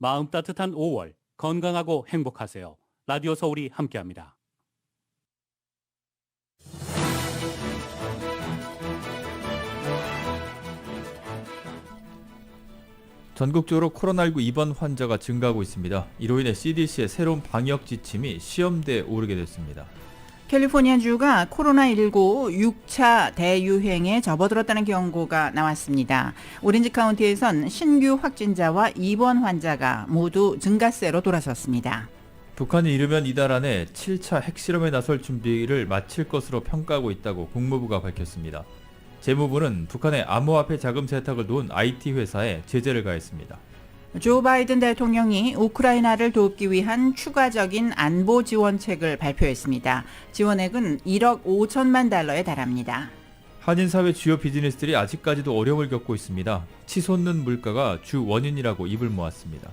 마음 따뜻한 5월, 건강하고 행복하세요. 라디오 서울이 함께합니다. 전국적으로 코로나19 입원 환자가 증가하고 있습니다. 이로 인해 CDC의 새로운 방역 지침이 시험대에 오르게 됐습니다. 캘리포니아주가 코로나19 6차 대유행에 접어들었다는 경고가 나왔습니다. 오렌지 카운티에선 신규 확진자와 입원 환자가 모두 증가세로 돌아섰습니다. 북한이 이르면 이달 안에 7차 핵실험에 나설 준비를 마칠 것으로 평가하고 있다고 국무부가 밝혔습니다. 재무부는 북한의 암호화폐 자금 세탁을 도운 IT 회사에 제재를 가했습니다. 조 바이든 대통령이 우크라이나를 돕기 위한 추가적인 안보 지원책을 발표했습니다. 지원액은 1억 5천만 달러에 달합니다. 한인사회 주요 비즈니스들이 아직까지도 어려움을 겪고 있습니다. 치솟는 물가가 주 원인이라고 입을 모았습니다.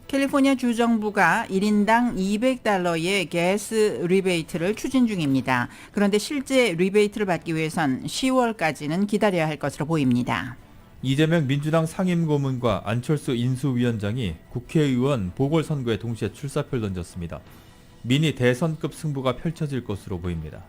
캘리포니아 주정부가 1인당 200달러의 가스 리베이트를 추진 중입니다. 그런데 실제 리베이트를 받기 위해선 10월까지는 기다려야 할 것으로 보입니다. 이재명 민주당 상임고문과 안철수 인수위원장이 국회의원 보궐선거에 동시에 출사표를 던졌습니다. 미니 대선급 승부가 펼쳐질 것으로 보입니다.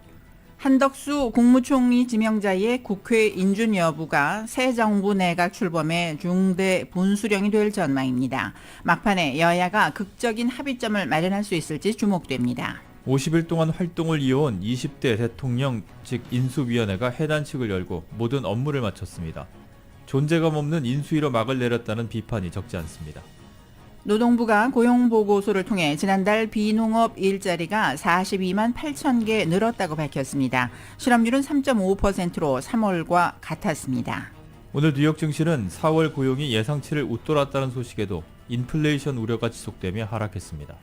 한덕수 국무총리 지명자의 국회 인준 여부가 새 정부 내각 출범의 중대 분수령이 될 전망입니다. 막판에 여야가 극적인 합의점을 마련할 수 있을지 주목됩니다. 50일 동안 활동을 이어온 20대 대통령 직 인수위원회가 해단식을 열고 모든 업무를 마쳤습니다. 존재감 없는 인수위로 막을 내렸다는 비판이 적지 않습니다. 노동부가 고용보고서를 통해 지난달 비농업 일자리가 42만 8천 개 늘었다고 밝혔습니다. 실업률은 3.5%로 3월과 같았습니다. 오늘 뉴욕 증시는 4월 고용이 예상치를 웃돌았다는 소식에도 인플레이션 우려가 지속되며 하락했습니다.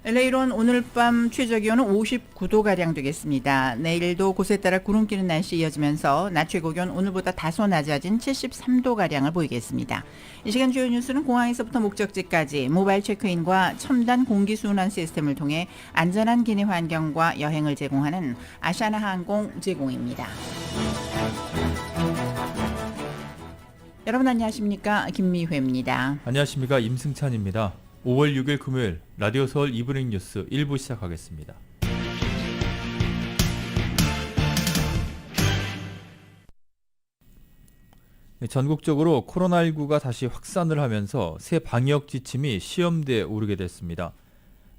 LA로는 오늘 밤 최저기온은 59도가량 되겠습니다. 내일도 곳에 따라 구름 끼는 날씨 이어지면서 낮 최고기온 오늘보다 다소 낮아진 73도가량을 보이겠습니다. 이 시간 주요 뉴스는 공항에서부터 목적지까지 모바일 체크인과 첨단 공기순환 시스템을 통해 안전한 기내 환경과 여행을 제공하는 아시아나 항공 제공입니다. 여러분 안녕하십니까? 김미회입니다. 안녕하십니까? 임승찬입니다. 5월 6일 금요일 라디오 서울 이브닝 뉴스 1부 시작하겠습니다. 전국적으로 코로나19가 다시 확산을 하면서 새 방역 지침이 시험대에 오르게 됐습니다.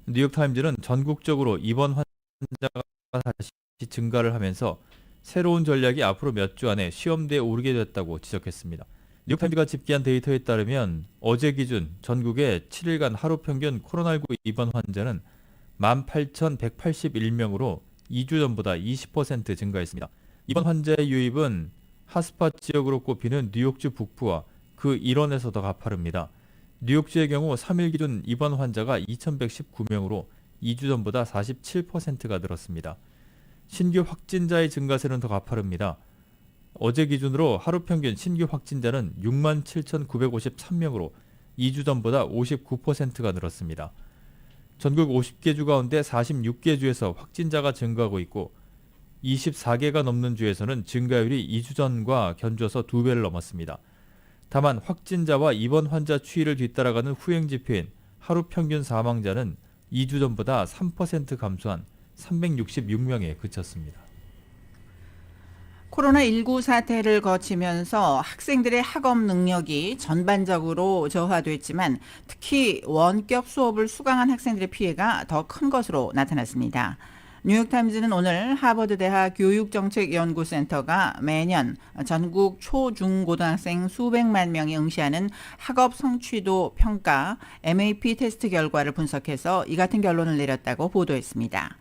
뉴욕타임즈는 전국적으로 입원 환자가 다시 증가를 하면서 새로운 전략이 앞으로 몇 주 안에 시험대에 오르게 됐다고 지적했습니다. 뉴욕타임즈가 집계한 데이터에 따르면 어제 기준 전국의 7일간 하루 평균 코로나19 입원 환자는 18,181명으로 2주 전보다 20% 증가했습니다. 입원 환자의 유입은 핫스팟 지역으로 꼽히는 뉴욕주 북부와 그 일원에서 더 가파릅니다. 뉴욕주의 경우 3일 기준 입원 환자가 2,119명으로 2주 전보다 47%가 늘었습니다. 신규 확진자의 증가세는 더 가파릅니다. 어제 기준으로 하루 평균 신규 확진자는 67,953명으로 2주 전보다 59%가 늘었습니다. 전국 50개 주 가운데 46개 주에서 확진자가 증가하고 있고 24개가 넘는 주에서는 증가율이 2주 전과 견주어서 2배를 넘었습니다. 다만 확진자와 입원 환자 추이를 뒤따라가는 후행 지표인 하루 평균 사망자는 2주 전보다 3% 감소한 366명에 그쳤습니다. 코로나19 사태를 거치면서 학생들의 학업 능력이 전반적으로 저하됐지만 특히 원격 수업을 수강한 학생들의 피해가 더 큰 것으로 나타났습니다. 뉴욕타임즈는 오늘 하버드대학 교육정책연구센터가 매년 전국 초, 중, 고등학생 수백만 명이 응시하는 학업 성취도 평가 MAP 테스트 결과를 분석해서 이 같은 결론을 내렸다고 보도했습니다.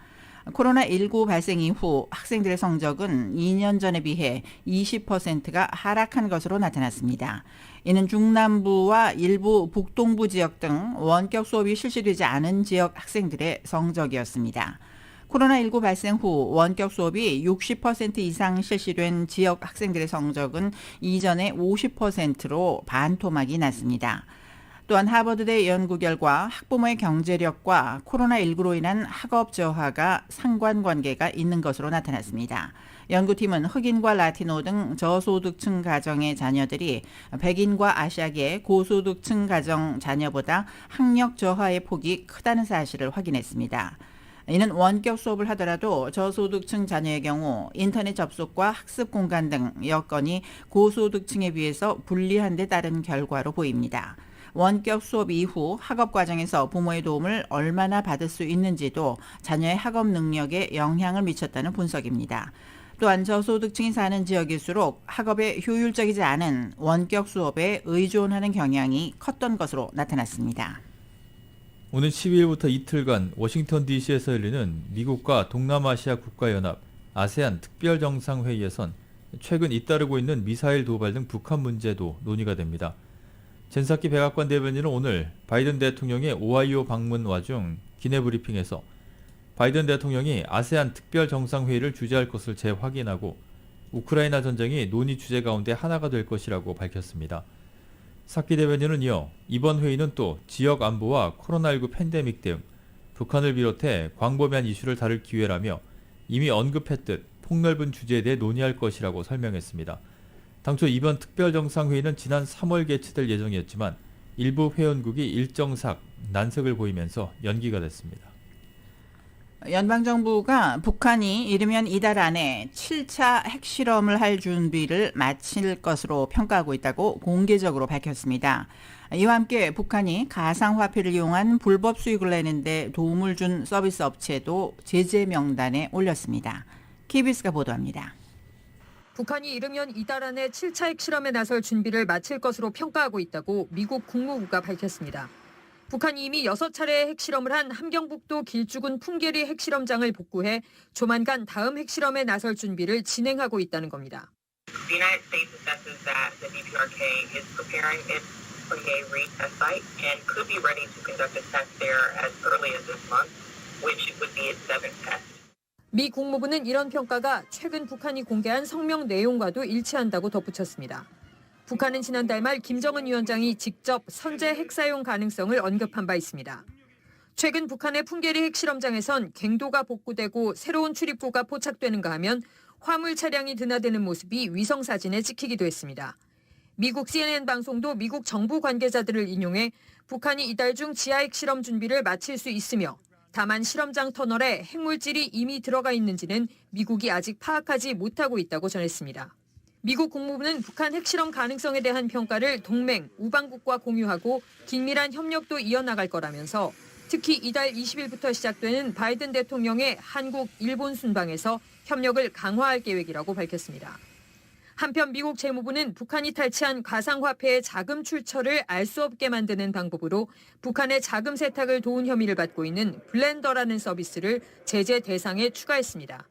코로나19 발생 이후 학생들의 성적은 2년 전에 비해 20%가 하락한 것으로 나타났습니다. 이는 중남부와 일부 북동부 지역 등 원격 수업이 실시되지 않은 지역 학생들의 성적이었습니다. 코로나19 발생 후 원격 수업이 60% 이상 실시된 지역 학생들의 성적은 이전의 50%로 반토막이 났습니다. 또한 하버드대 연구 결과 학부모의 경제력과 코로나19로 인한 학업 저하가 상관관계가 있는 것으로 나타났습니다. 연구팀은 흑인과 라티노 등 저소득층 가정의 자녀들이 백인과 아시아계 고소득층 가정 자녀보다 학력 저하의 폭이 크다는 사실을 확인했습니다. 이는 원격 수업을 하더라도 저소득층 자녀의 경우 인터넷 접속과 학습 공간 등 여건이 고소득층에 비해서 불리한 데 따른 결과로 보입니다. 원격 수업 이후 학업 과정에서 부모의 도움을 얼마나 받을 수 있는지도 자녀의 학업 능력에 영향을 미쳤다는 분석입니다. 또한 저소득층이 사는 지역일수록 학업에 효율적이지 않은 원격 수업에 의존하는 경향이 컸던 것으로 나타났습니다. 오는 12일부터 이틀간 워싱턴 DC에서 열리는 미국과 동남아시아 국가연합 아세안 특별정상회의에선 최근 잇따르고 있는 미사일 도발 등 북한 문제도 논의가 됩니다. 젠사키 백악관 대변인은 오늘 바이든 대통령의 오하이오 방문 와중 기내 브리핑에서 바이든 대통령이 아세안 특별정상회의를 주재할 것을 재확인하고 우크라이나 전쟁이 논의 주제 가운데 하나가 될 것이라고 밝혔습니다. 사키 대변인은 이어 이번 회의는 또 지역 안보와 코로나19 팬데믹 대응, 북한을 비롯해 광범위한 이슈를 다룰 기회라며 이미 언급했듯 폭넓은 주제에 대해 논의할 것이라고 설명했습니다. 당초 이번 특별정상회의는 지난 3월 개최될 예정이었지만 일부 회원국이 일정상 난색을 보이면서 연기가 됐습니다. 연방정부가 북한이 이르면 이달 안에 7차 핵실험을 할 준비를 마칠 것으로 평가하고 있다고 공개적으로 밝혔습니다. 이와 함께 북한이 가상화폐를 이용한 불법 수익을 내는 데 도움을 준 서비스 업체도 제재 명단에 올렸습니다. KBS가 보도합니다. 북한이 이르면 이달 안에 7차 핵실험에 나설 준비를 마칠 것으로 평가하고 있다고 미국 국무부가 밝혔습니다. 북한이 이미 6차례의 핵실험을 한 함경북도 길쭉은 풍계리 핵실험장을 복구해 조만간 다음 핵실험에 나설 준비를 진행하고 있다는 겁니다. The United States assesses that the DPRK is preparing its Punggye retest site and could be ready to conduct a test there as early as this month, which would be its 7th test. 미 국무부는 이런 평가가 최근 북한이 공개한 성명 내용과도 일치한다고 덧붙였습니다. 북한은 지난달 말 김정은 위원장이 직접 선제 핵사용 가능성을 언급한 바 있습니다. 최근 북한의 풍계리 핵실험장에선 갱도가 복구되고 새로운 출입구가 포착되는가 하면 화물 차량이 드나드는 모습이 위성사진에 찍히기도 했습니다. 미국 CNN 방송도 미국 정부 관계자들을 인용해 북한이 이달 중 지하 핵실험 준비를 마칠 수 있으며 다만 실험장 터널에 핵물질이 이미 들어가 있는지는 미국이 아직 파악하지 못하고 있다고 전했습니다. 미국 국무부는 북한 핵실험 가능성에 대한 평가를 동맹, 우방국과 공유하고 긴밀한 협력도 이어나갈 거라면서 특히 이달 20일부터 시작되는 바이든 대통령의 한국, 일본 순방에서 협력을 강화할 계획이라고 밝혔습니다. 한편 미국 재무부는 북한이 탈취한 가상화폐의 자금 출처를 알 수 없게 만드는 방법으로 북한의 자금 세탁을 도운 혐의를 받고 있는 블렌더라는 서비스를 제재 대상에 추가했습니다.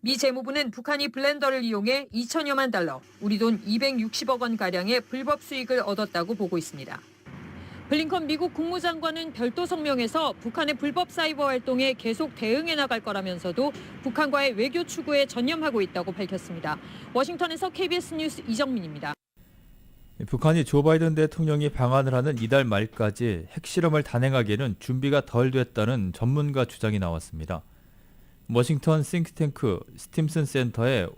미 재무부는 북한이 블렌더를 이용해 2천여만 달러, 우리 돈 260억 원가량의 불법 수익을 얻었다고 보고 있습니다. 블링컨 미국 국무장관은 별도 성명에서 북한의 불법 사이버 활동에 계속 대응해 나갈 거라면서도 북한과의 외교 추구에 전념하고 있다고 밝혔습니다. 워싱턴에서 KBS 뉴스 이정민입니다. 북한이 조 바이든 대통령이 방한을 하는 이달 말까지 핵실험을 단행하기에는 준비가 덜 됐다는 전문가 주장이 나왔습니다. 워싱턴 싱크탱크 스팀슨 센터의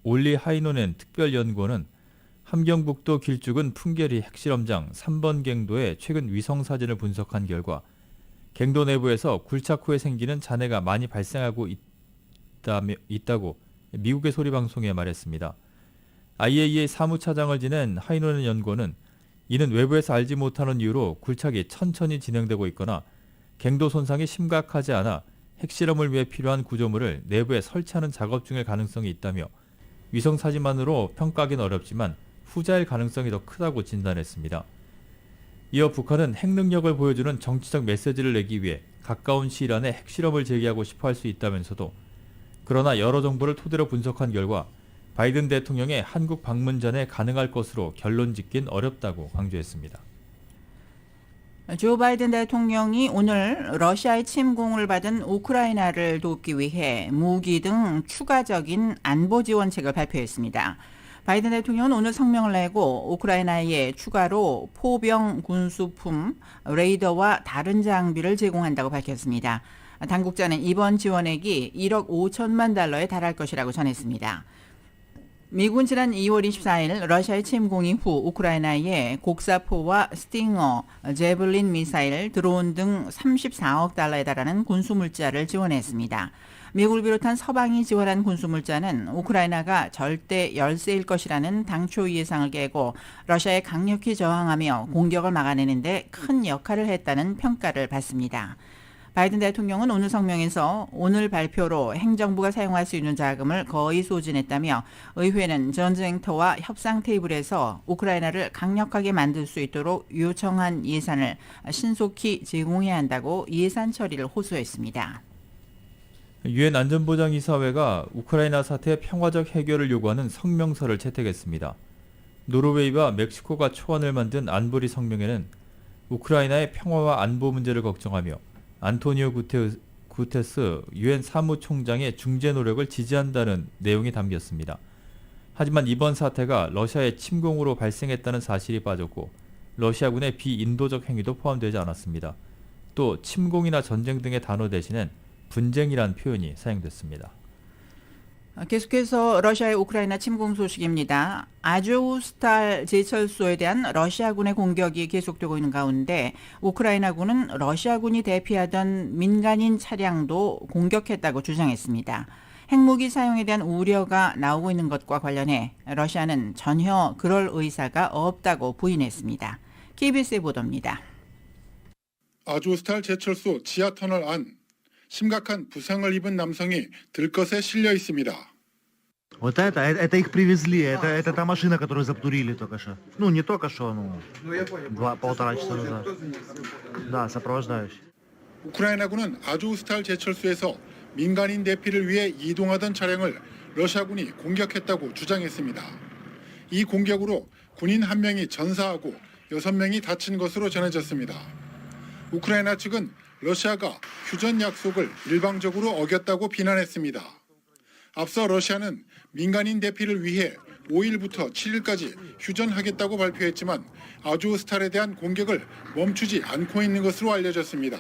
올리 하이노넨 특별연구원은 함경북도 길쭉은 풍계리 핵실험장 3번 갱도의 최근 위성사진을 분석한 결과 갱도 내부에서 굴착 후에 생기는 잔해가 많이 발생하고 있다고 미국의 소리방송에 말했습니다. IAEA 사무차장을 지낸 하이노넨 연구원은 이는 외부에서 알지 못하는 이유로 굴착이 천천히 진행되고 있거나 갱도 손상이 심각하지 않아 핵실험을 위해 필요한 구조물을 내부에 설치하는 작업 중일 가능성이 있다며 위성사진만으로 평가하기는 어렵지만 후자일 가능성이 더 크다고 진단했습니다. 이어 북한은 핵능력을 보여주는 정치적 메시지를 내기 위해 가까운 시일 안에 핵실험을 재개하고 싶어 할 수 있다면서도 그러나 여러 정보를 토대로 분석한 결과 바이든 대통령의 한국 방문 전에 가능할 것으로 결론 짓긴 어렵다고 강조했습니다. 조 바이든 대통령이 오늘 러시아의 침공을 받은 우크라이나를 돕기 위해 무기 등 추가적인 안보 지원책을 발표했습니다. 바이든 대통령은 오늘 성명을 내고 우크라이나에 추가로 포병 군수품, 레이더와 다른 장비를 제공한다고 밝혔습니다. 당국자는 이번 지원액이 1억 5천만 달러에 달할 것이라고 전했습니다. 미국은 지난 2월 24일 러시아의 침공 이후 우크라이나에 곡사포와 스팅어, 제블린 미사일, 드론 등 34억 달러에 달하는 군수물자를 지원했습니다. 미국을 비롯한 서방이 지원한 군수물자는 우크라이나가 절대 열세일 것이라는 당초 예상을 깨고 러시아에 강력히 저항하며 공격을 막아내는 데 큰 역할을 했다는 평가를 받습니다. 바이든 대통령은 오늘 성명에서 오늘 발표로 행정부가 사용할 수 있는 자금을 거의 소진했다며 의회는 전쟁터와 협상 테이블에서 우크라이나를 강력하게 만들 수 있도록 요청한 예산을 신속히 제공해야 한다고 예산 처리를 호소했습니다. 유엔 안전보장이사회가 우크라이나 사태의 평화적 해결을 요구하는 성명서를 채택했습니다. 노르웨이와 멕시코가 초안을 만든 안보리 성명에는 우크라이나의 평화와 안보 문제를 걱정하며 안토니오 구테스 유엔 사무총장의 중재 노력을 지지한다는 내용이 담겼습니다. 하지만 이번 사태가 러시아의 침공으로 발생했다는 사실이 빠졌고 러시아군의 비인도적 행위도 포함되지 않았습니다. 또 침공이나 전쟁 등의 단어 대신엔 분쟁이란 표현이 사용됐습니다. 계속해서 러시아의 우크라이나 침공 소식입니다. 아조우스탈 제철소에 대한 러시아군의 공격이 계속되고 있는 가운데 우크라이나군은 러시아군이 대피하던 민간인 차량도 공격했다고 주장했습니다. 핵무기 사용에 대한 우려가 나오고 있는 것과 관련해 러시아는 전혀 그럴 의사가 없다고 부인했습니다. KBS의 보도입니다. 아조스탈 제철소 지하터널 안 심각한 부상을 입은 남성이 들것에 실려 있습니다. Вот это их привезли, это та машина, которую затурили только что. Ну, не только что, полтора часа назад. Да, сопровождающий. 우크라이나군은 아조스탈 제철소에서 민간인 대피를 위해 이동하던 차량을 러시아군이 공격했다고 주장했습니다. 이 공격으로 군인 1명이 전사하고 6명이 다친 것으로 전해졌습니다. 우크라이나 측은 러시아가 휴전 약속을 일방적으로 어겼다고 비난했습니다. 앞서 러시아는 민간인 대피를 위해 5일부터 7일까지 휴전하겠다고 발표했지만 아조스탈에 대한 공격을 멈추지 않고 있는 것으로 알려졌습니다.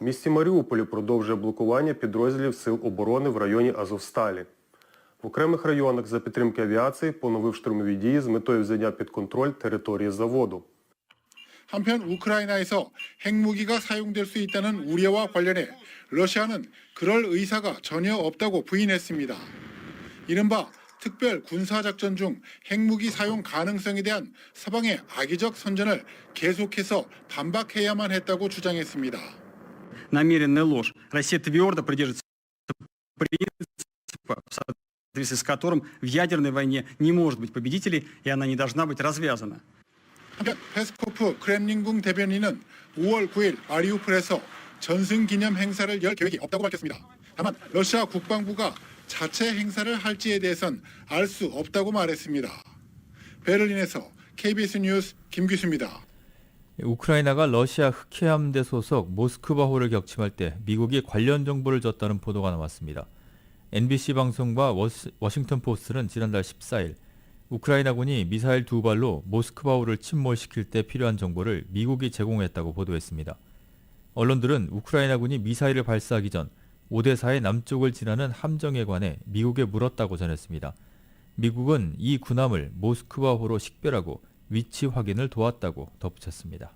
В місті Маріуполі продовжує блокування підрозділів Сил оборони в районі Азовсталі. В окремих районах за підтримки авіації поновив штурмові дії з метою взяття під контроль території заводу. 한편 우크라이나에서 핵무기가 사용될 수 있다는 우려와 관련해 러시아는 그럴 의사가 전혀 없다고 부인했습니다. 이른바 특별 군사작전 중 핵무기 사용 가능성에 대한 서방의 악의적 선전을 계속해서 반박해야만 했다고 주장했습니다. Намеренная ложь. Россия твердо придерживается принципа, в соответствии с которым в ядерной войне не может быть победителей, и она не должна быть развязана. 한편 페스코프 크렘린궁 대변인은 5월 9일 마리우폴에서 전승기념 행사를 열 계획이 없다고 밝혔습니다. 다만 러시아 국방부가 자체 행사를 할지에 대해선 알 수 없다고 말했습니다. 베를린에서 KBS 뉴스 김규수입니다. 우크라이나가 러시아 흑해함대 소속 모스크바호를 격침할 때 미국이 관련 정보를 줬다는 보도가 나왔습니다. NBC 방송과 워싱턴 포스트는 지난달 14일 우크라이나군이 미사일 2발로 모스크바호를 침몰시킬 때 필요한 정보를 미국이 제공했다고 보도했습니다. 언론들은 우크라이나군이 미사일을 발사하기 전 오데사의 남쪽을 지나는 함정에 관해 미국에 물었다고 전했습니다. 미국은 이 군함을 모스크바호로 식별하고 위치 확인을 도왔다고 덧붙였습니다.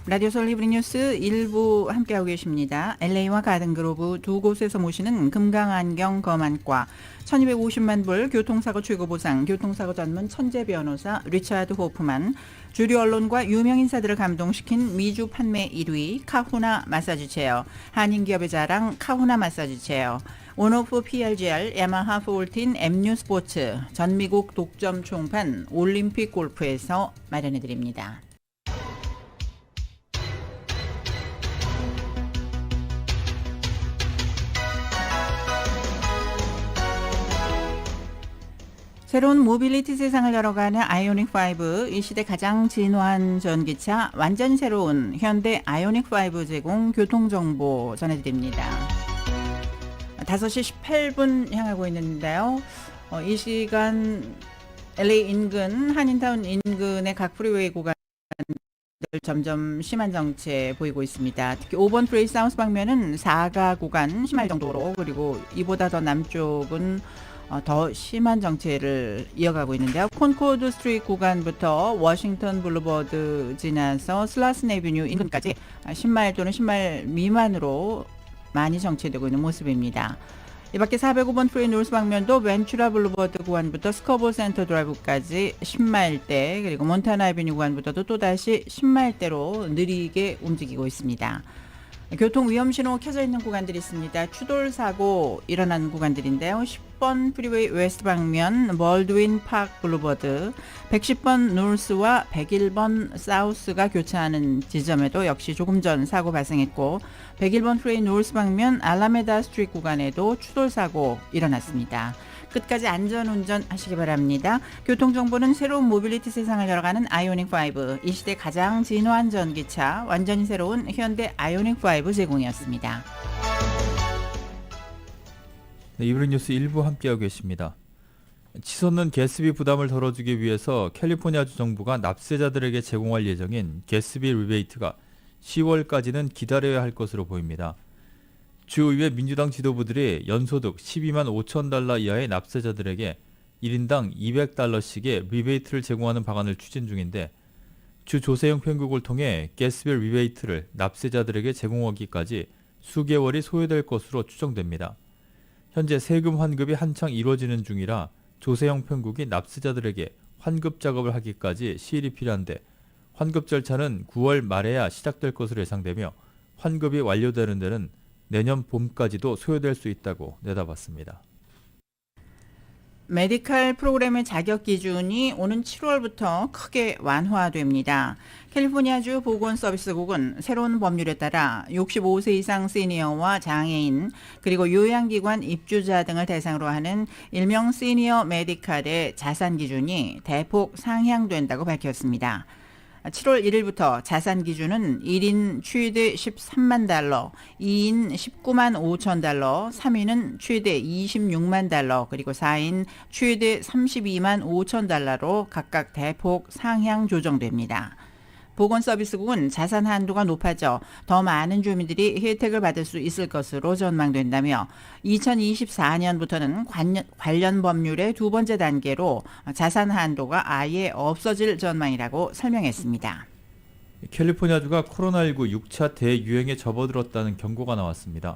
라디오 솔리브리 뉴스 1부 함께하고 계십니다. LA와 가든그로브 두 곳에서 모시는 금강안경 검안과 1250만 불 교통사고 최고보상 교통사고 전문 천재 변호사 리차드 호프만, 주류 언론과 유명 인사들을 감동시킨 미주 판매 1위 카후나 마사지 체어, 한인기업의 자랑 카후나 마사지 체어, 온오프 PRGR, 야마하 폴틴, M뉴 스포츠, 전미국 독점 총판 올림픽 골프에서 마련해드립니다. 새로운 모빌리티 세상을 열어가는 아이오닉5, 이 시대 가장 진화한 전기차, 완전 새로운 현대 아이오닉5 제공 교통정보 전해드립니다. 5시 18분 향하고 있는데요. 이 시간 LA 인근, 한인타운 인근의 각 프리웨이 구간 점점 심한 정체 보이고 있습니다. 특히 5번 프레이 사우스 방면은 4가 구간 심할 정도로, 그리고 이보다 더 남쪽은 더 심한 정체를 이어가고 있는데요. 콘코드 스트리트 구간부터 워싱턴 블루버드 지나서 슬라슨 애비뉴 인근까지 10마일 또는 10마일 미만으로 많이 정체되고 있는 모습입니다. 이 밖에 405번 프레이 노스 방면도 벤츄라 블루버드 구간부터 스커버 센터 드라이브까지 10마일대, 그리고 몬타나 애비뉴 구간부터도 또다시 10마일대로 느리게 움직이고 있습니다. 교통 위험 신호 켜져 있는 구간들이 있습니다. 추돌 사고 일어난 구간들인데요. 10번 프리웨이 웨스트 방면 벌드윈 파크 블루버드, 110번 노스와 101번 사우스가 교차하는 지점에도 역시 조금 전 사고 발생했고, 101번 프리웨이 노스 방면 알라메다 스트리트 구간에도 추돌 사고 일어났습니다. 끝까지 안전운전 하시기 바랍니다. 교통정보는 새로운 모빌리티 세상을 열어가는 아이오닉5, 이 시대 가장 진화한 전기차, 완전히 새로운 현대 아이오닉5 제공이었습니다. 네, 이브리 뉴스 일부 함께하고 계십니다. 치솟는 가스비 부담을 덜어주기 위해서 캘리포니아주 정부가 납세자들에게 제공할 예정인 가스비 리베이트가 10월까지는 기다려야 할 것으로 보입니다. 주의회 민주당 지도부들이 연소득 12만 5천 달러 이하의 납세자들에게 1인당 200달러씩의 리베이트를 제공하는 방안을 추진 중인데, 주 조세형 편국을 통해 가스비 리베이트를 납세자들에게 제공하기까지 수개월이 소요될 것으로 추정됩니다. 현재 세금 환급이 한창 이루어지는 중이라 조세형 편국이 납세자들에게 환급 작업을 하기까지 시일이 필요한데, 환급 절차는 9월 말에야 시작될 것으로 예상되며 환급이 완료되는 데는 내년 봄까지도 소요될 수 있다고 내다봤습니다. 메디칼 프로그램의 자격 기준이 오는 7월부터 크게 완화됩니다. 캘리포니아주 보건서비스국은 새로운 법률에 따라 65세 이상 시니어와 장애인, 그리고 요양기관 입주자 등을 대상으로 하는 일명 시니어 메디칼의 자산 기준이 대폭 상향된다고 밝혔습니다. 7월 1일부터 자산 기준은 1인 최대 13만 달러, 2인 19만 5천 달러, 3인은 최대 26만 달러, 그리고 4인 최대 32만 5천 달러로 각각 대폭 상향 조정됩니다. 보건서비스국은 자산 한도가 높아져 더 많은 주민들이 혜택을 받을 수 있을 것으로 전망된다며, 2024년부터는 관련 법률의 두 번째 단계로 자산 한도가 아예 없어질 전망이라고 설명했습니다. 캘리포니아주가 코로나19 6차 대유행에 접어들었다는 경고가 나왔습니다.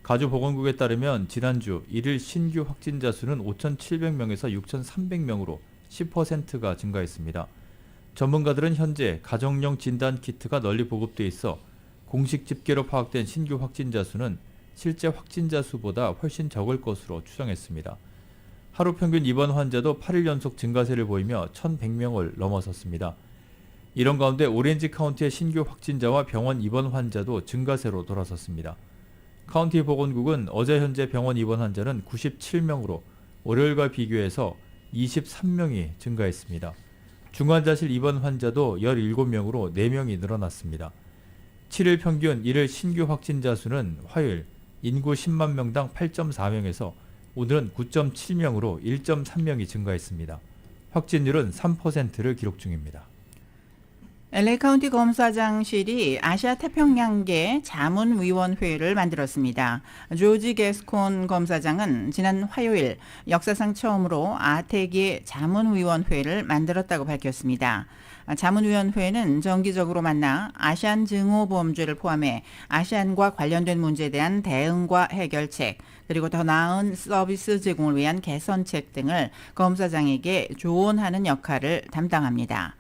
가주보건국에 따르면 지난주 1일 신규 확진자 수는 5,700명에서 6,300명으로 10%가 증가했습니다. 전문가들은 현재 가정용 진단키트가 널리 보급돼 있어 공식 집계로 파악된 신규 확진자 수는 실제 확진자 수보다 훨씬 적을 것으로 추정했습니다. 하루 평균 입원 환자도 8일 연속 증가세를 보이며 1,100명을 넘어섰습니다. 이런 가운데 오렌지 카운티의 신규 확진자와 병원 입원 환자도 증가세로 돌아섰습니다. 카운티 보건국은 어제 현재 병원 입원 환자는 97명으로 월요일과 비교해서 23명이 증가했습니다. 중환자실 입원 환자도 17명으로 4명이 늘어났습니다. 7일 평균 1일 신규 확진자 수는 화요일 인구 10만 명당 8.4명에서 오늘은 9.7명으로 1.3명이 증가했습니다. 확진율은 3%를 기록 중입니다. LA 카운티 검사장실이 아시아 태평양계 자문위원회를 만들었습니다. 조지 게스콘 검사장은 지난 화요일 역사상 처음으로 아태계 자문위원회를 만들었다고 밝혔습니다. 자문위원회는 정기적으로 만나 아시안 증오범죄를 포함해 아시안과 관련된 문제에 대한 대응과 해결책, 그리고 더 나은 서비스 제공을 위한 개선책 등을 검사장에게 조언하는 역할을 담당합니다.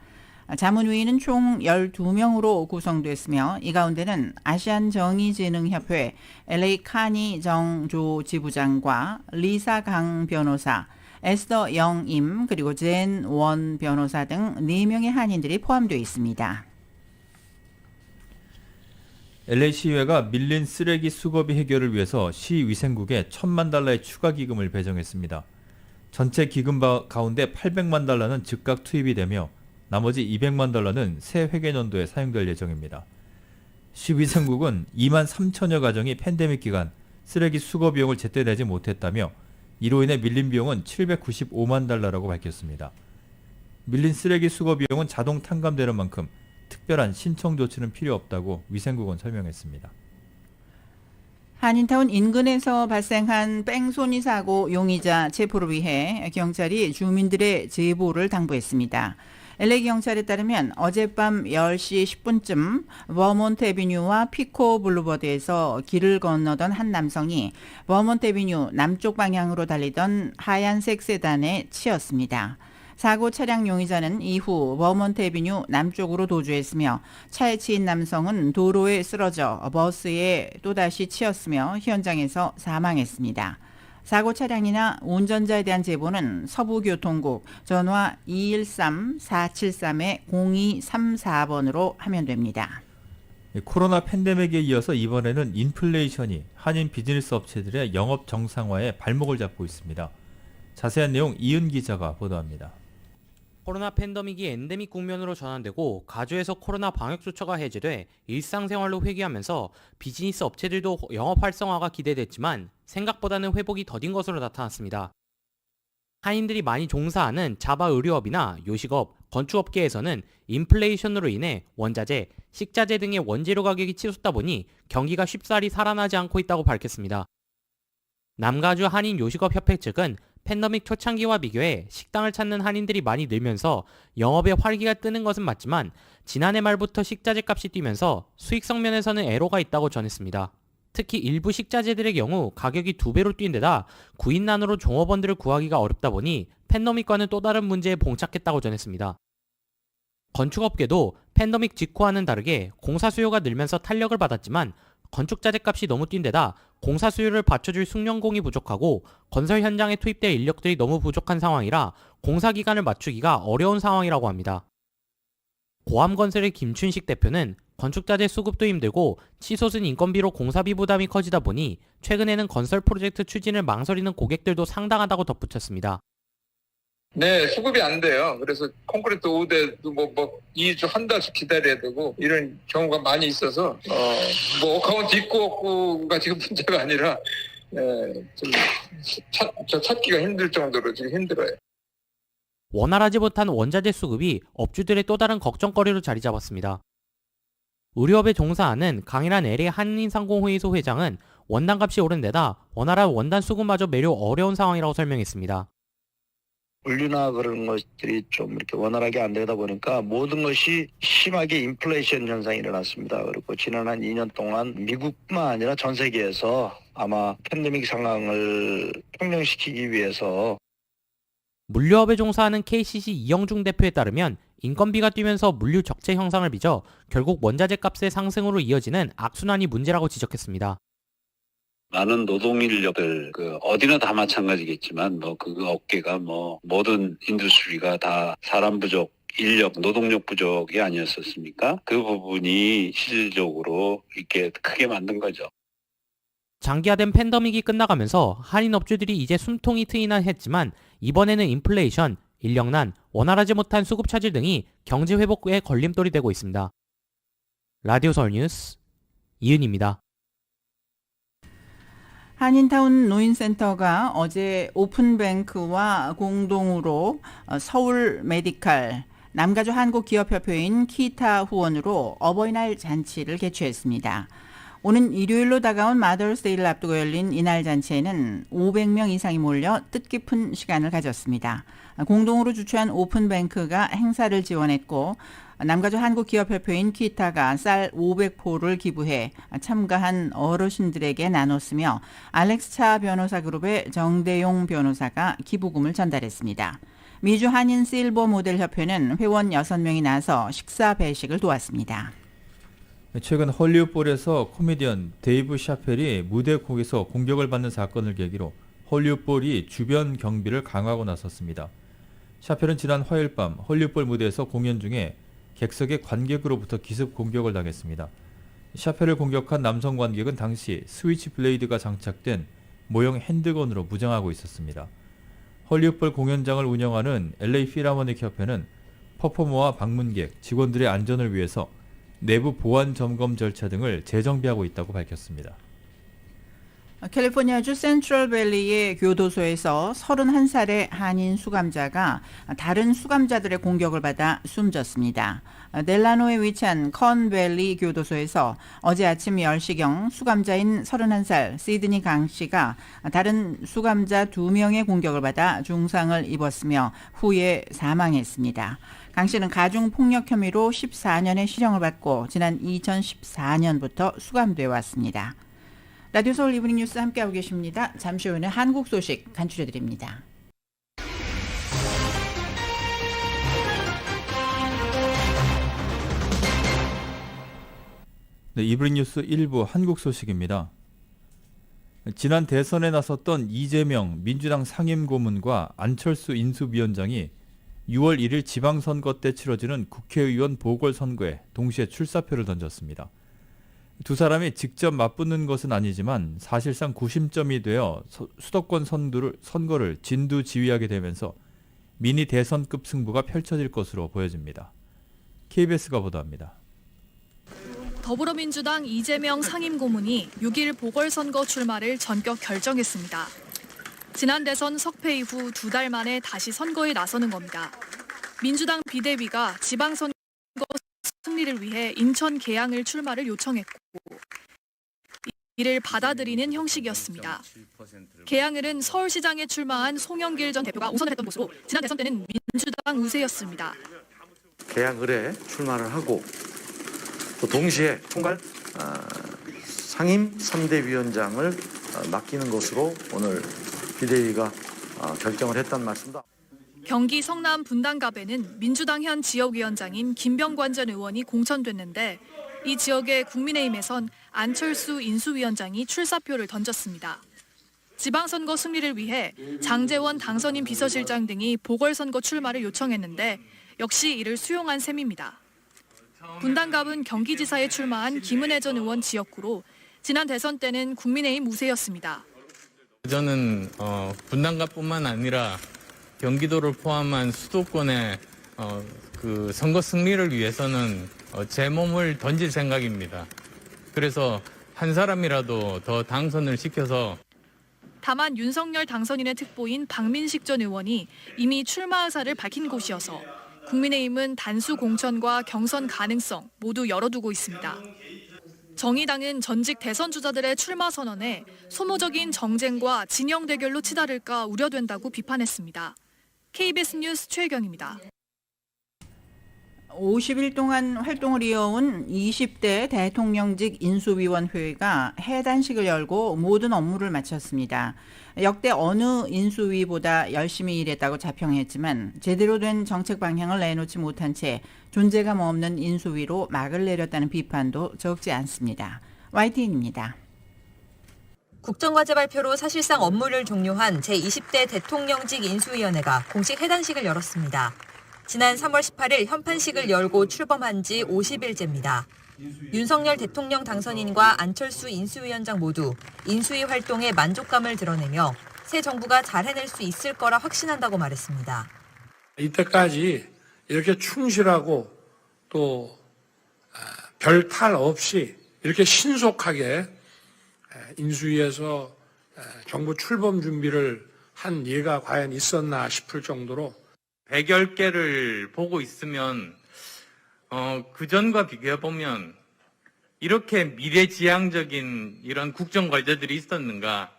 자문위는 총 12명으로 구성됐으며, 이 가운데는 아시안 정의진흥협회 LA 카니 정조 지부장과 리사 강 변호사, 에스더 영임, 그리고 젠 원 변호사 등 4명의 한인들이 포함되어 있습니다. LA 시의회가 밀린 쓰레기 수거비 해결을 위해서 시위생국에 1,000만 달러의 추가 기금을 배정했습니다. 전체 기금 가운데 800만 달러는 즉각 투입이 되며 나머지 200만 달러는 새 회계년도에 사용될 예정입니다. 시위생국은 2만 3천여 가정이 팬데믹 기간 쓰레기 수거 비용을 제때 내지 못했다며 이로 인해 밀린 비용은 795만 달러라고 밝혔습니다. 밀린 쓰레기 수거 비용은 자동 탕감되는 만큼 특별한 신청 조치는 필요 없다고 위생국은 설명했습니다. 한인타운 인근에서 발생한 뺑소니 사고 용의자 체포를 위해 경찰이 주민들의 제보를 당부했습니다. LA 경찰에 따르면 어젯밤 10시 10분쯤 버몬트 애비뉴와 피코 블루버드에서 길을 건너던 한 남성이 버몬트 애비뉴 남쪽 방향으로 달리던 하얀색 세단에 치였습니다. 사고 차량 용의자는 이후 버몬트 애비뉴 남쪽으로 도주했으며 차에 치인 남성은 도로에 쓰러져 버스에 또다시 치였으며 현장에서 사망했습니다. 사고 차량이나 운전자에 대한 제보는 서부교통국 전화 213-473-0234번으로 하면 됩니다. 코로나 팬데믹에 이어서 이번에는 인플레이션이 한인 비즈니스 업체들의 영업 정상화에 발목을 잡고 있습니다. 자세한 내용 이은 기자가 보도합니다. 코로나 팬데믹이 엔데믹 국면으로 전환되고 가주에서 코로나 방역 조처가 해제돼 일상생활로 회귀하면서 비즈니스 업체들도 영업 활성화가 기대됐지만 생각보다는 회복이 더딘 것으로 나타났습니다. 한인들이 많이 종사하는 자바 의료업이나 요식업, 건축업계에서는 인플레이션으로 인해 원자재, 식자재 등의 원재료 가격이 치솟다 보니 경기가 쉽사리 살아나지 않고 있다고 밝혔습니다. 남가주 한인 요식업협회 측은 팬데믹 초창기와 비교해 식당을 찾는 한인들이 많이 늘면서 영업에 활기가 뜨는 것은 맞지만 지난해 말부터 식자재 값이 뛰면서 수익성 면에서는 애로가 있다고 전했습니다. 특히 일부 식자재들의 경우 가격이 2배로 뛴 데다 구인난으로 종업원들을 구하기가 어렵다 보니 팬데믹과는 또 다른 문제에 봉착했다고 전했습니다. 건축업계도 팬데믹 직후와는 다르게 공사 수요가 늘면서 탄력을 받았지만 건축자재 값이 너무 뛴 데다 공사 수요를 받쳐줄 숙련공이 부족하고 건설 현장에 투입될 인력들이 너무 부족한 상황이라 공사 기간을 맞추기가 어려운 상황이라고 합니다. 고암건설의 김춘식 대표는 건축자재 수급도 힘들고 치솟은 인건비로 공사비 부담이 커지다 보니 최근에는 건설 프로젝트 추진을 망설이는 고객들도 상당하다고 덧붙였습니다. 네, 수급이 안 돼요. 그래서 콘크리트 5대도 뭐 2주, 한 달씩 기다려야 되고 이런 경우가 많이 있어서 어카운트 있고 없고가 지금 문제가 아니라 좀 찾기가 힘들 정도로 지금 힘들어요. 원활하지 못한 원자재 수급이 업주들의 또 다른 걱정거리로 자리 잡았습니다. 의료업에 종사하는 강일한 LA 한인상공회의소 회장은 원단값이 오른 데다 원활한 원단 수급마저 매우 어려운 상황이라고 설명했습니다. 물류나 그런 것들이 좀 이렇게 원활하게 안 되다 보니까 모든 것이 심하게 인플레이션 현상이 일어났습니다. 그리고 지난 한 2년 동안 미국뿐만 아니라 전 세계에서 아마 팬데믹 상황을 평정시키기 위해서 물류업에 종사하는 KCC 이영중 대표에 따르면 인건비가 뛰면서 물류 적재 형상을 빚어 결국 원자재 값의 상승으로 이어지는 악순환이 문제라고 지적했습니다. 많은 노동 인력들 어디나 다 마찬가지겠지만 그 업계가 모든 인더스트리가 다 사람 부족, 인력, 노동력 부족이 아니었었습니까? 그 부분이 실질적으로 이렇게 크게 만든 거죠. 장기화된 팬데믹이 끝나가면서 한인 업주들이 이제 숨통이 트이나 했지만 이번에는 인플레이션, 인력난, 원활하지 못한 수급 차질 등이 경제 회복에 걸림돌이 되고 있습니다. 라디오 서울 뉴스 이은입니다. 한인타운 노인센터가 어제 오픈뱅크와 공동으로 서울 메디칼, 남가주 한국기업협회인 키타 후원으로 어버이날 잔치를 개최했습니다. 오는 일요일로 다가온 마더스데이를 앞두고 열린 이날 잔치에는 500명 이상이 몰려 뜻깊은 시간을 가졌습니다. 공동으로 주최한 오픈뱅크가 행사를 지원했고 남가주 한국기업협회인 키타가 쌀 500포를 기부해 참가한 어르신들에게 나눴으며 알렉스차 변호사 그룹의 정대용 변호사가 기부금을 전달했습니다. 미주 한인 실버 모델 협회는 회원 6명이 나서 식사 배식을 도왔습니다. 최근 헐리우드볼에서 코미디언 데이브 샤펠이 무대 곡에서 공격을 받는 사건을 계기로 헐리우드볼이 주변 경비를 강화하고 나섰습니다. 샤펠은 지난 화요일 밤 헐리우드볼 무대에서 공연 중에 객석의 관객으로부터 기습 공격을 당했습니다. 샤펠을 공격한 남성 관객은 당시 스위치 블레이드가 장착된 모형 핸드건으로 무장하고 있었습니다. 헐리우드볼 공연장을 운영하는 LA 필하모닉 협회는 퍼포머와 방문객, 직원들의 안전을 위해서 내부 보안 점검 절차 등을 재정비하고 있다고 밝혔습니다. 캘리포니아주 센트럴밸리의 교도소에서 31살의 한인 수감자가 다른 수감자들의 공격을 받아 숨졌습니다. 델라노에 위치한 컨밸리 교도소에서 어제 아침 10시경 수감자인 31살 시드니 강 씨가 다른 수감자 2명의 공격을 받아 중상을 입었으며 후에 사망했습니다. 강 씨는 가중폭력 혐의로 14년의 실형을 받고 지난 2014년부터 수감되어 왔습니다. 라디오 서울 이브닝 뉴스 함께하고 계십니다. 잠시 후에는 한국 소식 간추려드립니다. 네, 이브닝 뉴스 1부 한국 소식입니다. 지난 대선에 나섰던 이재명 민주당 상임고문과 안철수 인수위원장이 6월 1일 지방선거 때 치러지는 국회의원 보궐선거에 동시에 출사표를 던졌습니다. 두 사람이 직접 맞붙는 것은 아니지만 사실상 구심점이 되어 수도권 선거를 진두지휘하게 되면서 미니 대선급 승부가 펼쳐질 것으로 보여집니다. KBS가 보도합니다. 더불어민주당 이재명 상임고문이 6일 보궐선거 출마를 전격 결정했습니다. 지난 대선 석패 이후 2달 만에 다시 선거에 나서는 겁니다. 민주당 비대위가 지방선거 승리를 위해 인천 계양을 출마를 요청했고 이를 받아들이는 형식이었습니다. 계양을은 서울시장에 출마한 송영길 전 대표가 우선을 했던 곳으로 지난 대선 때는 민주당 우세였습니다. 계양을에 출마를 하고 또 동시에 총괄 상임 선대위원장을 맡기는 것으로 오늘 비대위가 결정을 했단 말씀입니다. 경기 성남 분당갑에는 민주당 현 지역위원장인 김병관 전 의원이 공천됐는데 이 지역의 국민의힘에선 안철수 인수위원장이 출사표를 던졌습니다. 지방선거 승리를 위해 장제원 당선인 비서실장 등이 보궐선거 출마를 요청했는데 역시 이를 수용한 셈입니다. 분당갑은 경기지사에 출마한 김은혜 전 의원 지역구로 지난 대선 때는 국민의힘 우세였습니다. 저는 분당갑뿐만 아니라 경기도를 포함한 수도권의 그 선거 승리를 위해서는 제 몸을 던질 생각입니다. 그래서 한 사람이라도 더 당선을 시켜서 다만 윤석열 당선인의 특보인 박민식 전 의원이 이미 출마 의사를 밝힌 곳이어서 국민의힘은 단수 공천과 경선 가능성 모두 열어두고 있습니다. 정의당은 전직 대선 주자들의 출마 선언에 소모적인 정쟁과 진영 대결로 치달을까 우려된다고 비판했습니다. KBS 뉴스 최혜경입니다. 50일 동안 활동을 이어온 20대 대통령직 인수위원회가 해단식을 열고 모든 업무를 마쳤습니다. 역대 어느 인수위보다 열심히 일했다고 자평했지만 제대로 된 정책 방향을 내놓지 못한 채 존재감 없는 인수위로 막을 내렸다는 비판도 적지 않습니다. YTN입니다. 국정과제 발표로 사실상 업무를 종료한 제20대 대통령직 인수위원회가 공식 해단식을 열었습니다. 지난 3월 18일 현판식을 열고 출범한 지 50일째입니다. 윤석열 대통령 당선인과 안철수 인수위원장 모두 인수위 활동에 만족감을 드러내며 새 정부가 잘 해낼 수 있을 거라 확신한다고 말했습니다. 이때까지 이렇게 충실하고 또 별 탈 없이 이렇게 신속하게 인수위에서 정부 출범 준비를 한 예가 과연 있었나 싶을 정도로 100여 개를 보고 있으면 그전과 비교해보면 이렇게 미래지향적인 이런 국정과제들이 있었는가.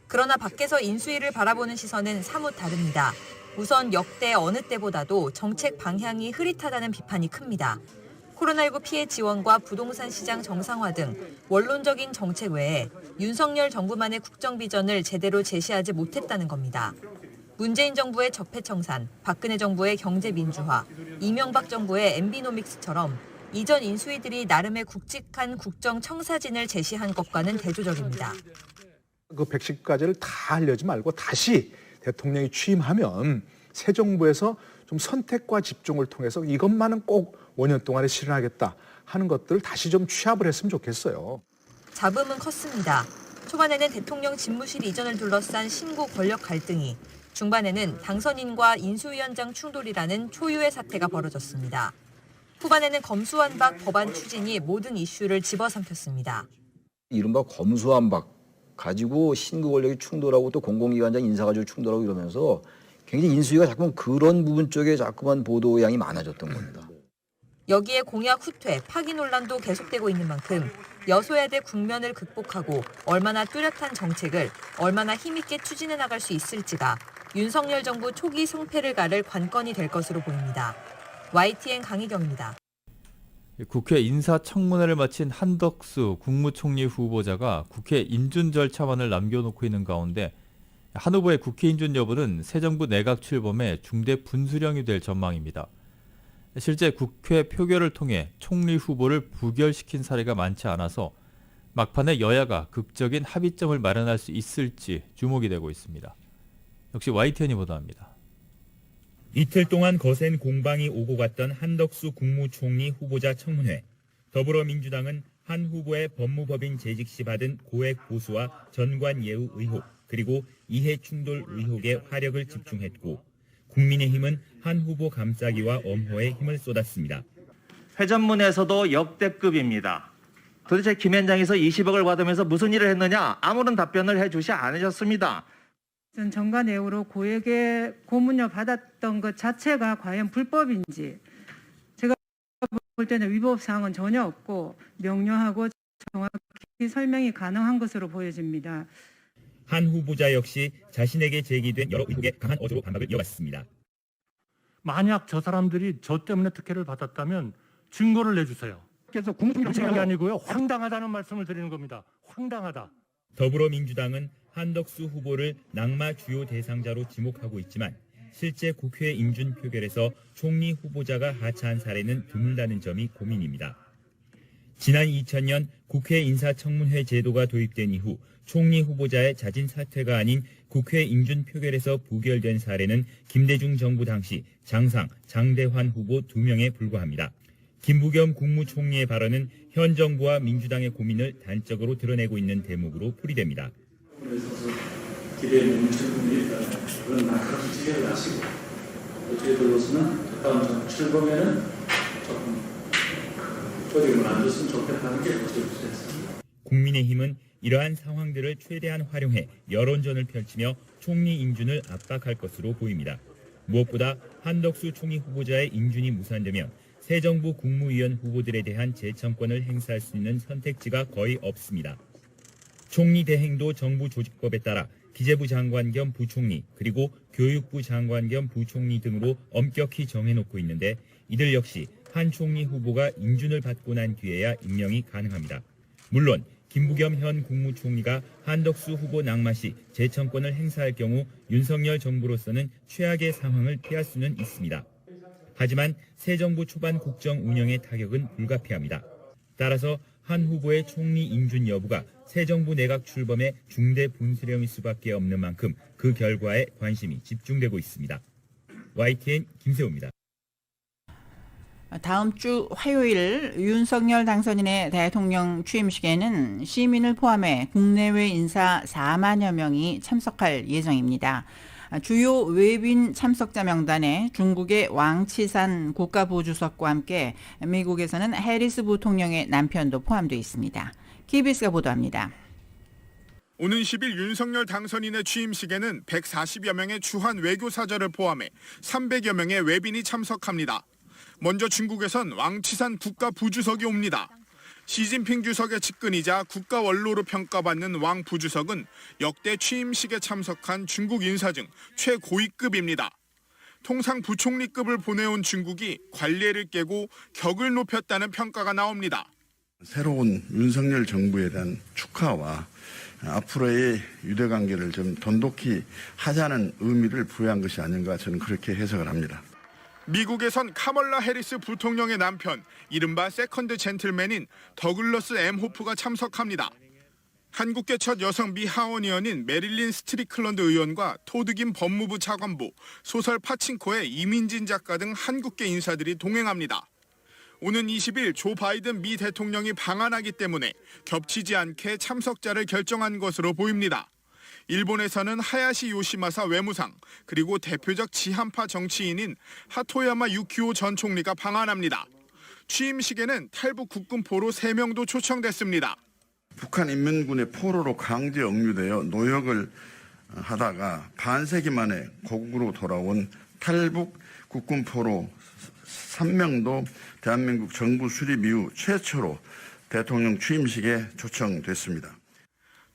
그러나 밖에서 인수위를 바라보는 시선은 사뭇 다릅니다. 우선 역대 어느 때보다도 정책 방향이 흐릿하다는 비판이 큽니다. 코로나19 피해 지원과 부동산 시장 정상화 등 원론적인 정책 외에 윤석열 정부만의 국정 비전을 제대로 제시하지 못했다는 겁니다. 문재인 정부의 적폐청산, 박근혜 정부의 경제민주화, 이명박 정부의 엠비노믹스처럼 이전 인수위들이 나름의 굵직한 국정 청사진을 제시한 것과는 대조적입니다. 그 110가지를 다 하려지 말고 다시 대통령이 취임하면 새 정부에서 좀 선택과 집중을 통해서 이것만은 꼭 5년 동안에 실현하겠다 하는 것들을 다시 좀 취합을 했으면 좋겠어요. 잡음은 컸습니다. 초반에는 대통령 집무실 이전을 둘러싼 신구 권력 갈등이, 중반에는 당선인과 인수위원장 충돌이라는 초유의 사태가 벌어졌습니다. 후반에는 검수완박 법안 추진이 모든 이슈를 집어삼켰습니다. 이른바 검수완박 가지고 신구 권력이 충돌하고 또 공공기관장 인사 가지고 충돌하고 이러면서 굉장히 인수위가 자꾸만 그런 부분 쪽에 자꾸만 보도량이 많아졌던 겁니다. 여기에 공약 후퇴, 파기 논란도 계속되고 있는 만큼 여소야대 국면을 극복하고 얼마나 뚜렷한 정책을 얼마나 힘있게 추진해 나갈 수 있을지가 윤석열 정부 초기 승패를 가를 관건이 될 것으로 보입니다. YTN 강희경입니다. 국회 인사청문회를 마친 한덕수 국무총리 후보자가 국회 인준 절차만을 남겨놓고 있는 가운데 한 후보의 국회 인준 여부는 새 정부 내각 출범의 중대 분수령이 될 전망입니다. 실제 국회 표결을 통해 총리 후보를 부결시킨 사례가 많지 않아서 막판에 여야가 극적인 합의점을 마련할 수 있을지 주목이 되고 있습니다. 역시 YTN이 보도합니다. 이틀 동안 거센 공방이 오고 갔던 한덕수 국무총리 후보자 청문회. 더불어민주당은 한 후보의 법무법인 재직 시 받은 고액 보수와 전관예우 의혹, 그리고 이해충돌 의혹에 화력을 집중했고, 국민의힘은 한 후보 감싸기와 엄호에 힘을 쏟았습니다. 회전문에서도 역대급입니다. 도대체 김현장에서 20억을 받으면서 무슨 일을 했느냐? 아무런 답변을 해주지 않으셨습니다. 전관예우로 고액의 고문료 받았던 것 자체가 과연 불법인지 제가 볼 때는 위법 사항은 전혀 없고 명료하고 정확히 설명이 가능한 것으로 보여집니다. 한 후보자 역시 자신에게 제기된 여러 의혹에 강한 어조로 반박을 이어갔습니다. 만약 저 사람들이 저 때문에 특혜를 받았다면 증거를 내주세요. 그래서 공식이 아니고요. 황당하다는 말씀을 드리는 겁니다. 황당하다. 더불어민주당은 한덕수 후보를 낙마 주요 대상자로 지목하고 있지만 실제 국회 인준 표결에서 총리 후보자가 하차한 사례는 드물다는 점이 고민입니다. 지난 2000년 국회 인사청문회 제도가 도입된 이후 총리 후보자의 자진 사퇴가 아닌 국회 인준 표결에서 부결된 사례는 김대중 정부 당시 장상, 장대환 후보 2명에 불과합니다. 김부겸 국무총리의 발언은 현 정부와 민주당의 고민을 단적으로 드러내고 있는 대목으로 풀이됩니다. 기대에 뭉치는 분들이 그런 날카로운 지적을 하시고 어떻게 들어서는 다음 출범에는 조금 조직을 안 줬으면 좋겠다는 게 어쨌습니다. 국민의힘은 이러한 상황들을 최대한 활용해 여론전을 펼치며 총리 인준을 압박할 것으로 보입니다. 무엇보다 한덕수 총리 후보자의 인준이 무산되면 새 정부 국무위원 후보들에 대한 재청권을 행사할 수 있는 선택지가 거의 없습니다. 총리 대행도 정부 조직법에 따라 기재부 장관 겸 부총리, 그리고 교육부 장관 겸 부총리 등으로 엄격히 정해놓고 있는데 이들 역시 한 총리 후보가 인준을 받고 난 뒤에야 임명이 가능합니다. 물론 김부겸 현 국무총리가 한덕수 후보 낙마 시 재청권을 행사할 경우 윤석열 정부로서는 최악의 상황을 피할 수는 있습니다. 하지만 새 정부 초반 국정 운영의 타격은 불가피합니다. 따라서 한 후보의 총리 인준 여부가 새 정부 내각 출범의 중대 분수령일 수밖에 없는 만큼 그 결과에 관심이 집중되고 있습니다. YTN 김세호입니다. 다음 주 화요일 윤석열 당선인의 대통령 취임식에는 시민을 포함해 국내외 인사 4만여 명이 참석할 예정입니다. 주요 외빈 참석자 명단에 중국의 왕치산 국가부주석과 함께 미국에서는 해리스 부통령의 남편도 포함되어 있습니다. KBS가 보도합니다. 오는 10일 윤석열 당선인의 취임식에는 140여 명의 주한 외교사절을 포함해 300여 명의 외빈이 참석합니다. 먼저 중국에선 왕치산 국가부주석이 옵니다. 시진핑 주석의 측근이자 국가원로로 평가받는 왕 부주석은 역대 취임식에 참석한 중국 인사 중 최고위급입니다. 통상 부총리급을 보내온 중국이 관례를 깨고 격을 높였다는 평가가 나옵니다. 새로운 윤석열 정부에 대한 축하와 앞으로의 유대관계를 좀 돈독히 하자는 의미를 부여한 것이 아닌가 저는 그렇게 해석을 합니다. 미국에선 카멀라 해리스 부통령의 남편, 이른바 세컨드 젠틀맨인 더글러스 M. 호프가 참석합니다. 한국계 첫 여성 미 하원의원인 메릴린 스트리클런드 의원과 토드김 법무부 차관보, 소설 파친코의 이민진 작가 등 한국계 인사들이 동행합니다. 오는 20일 조 바이든 미 대통령이 방한하기 때문에 겹치지 않게 참석자를 결정한 것으로 보입니다. 일본에서는 하야시 요시마사 외무상, 그리고 대표적 지한파 정치인인 하토야마 유키오 전 총리가 방한합니다. 취임식에는 탈북 국군포로 3명도 초청됐습니다. 북한 인민군의 포로로 강제 억류되어 노역을 하다가 반세기 만에 고국으로 돌아온 탈북 국군 포로 3명도 대한민국 정부 수립 이후 최초로 대통령 취임식에 초청됐습니다.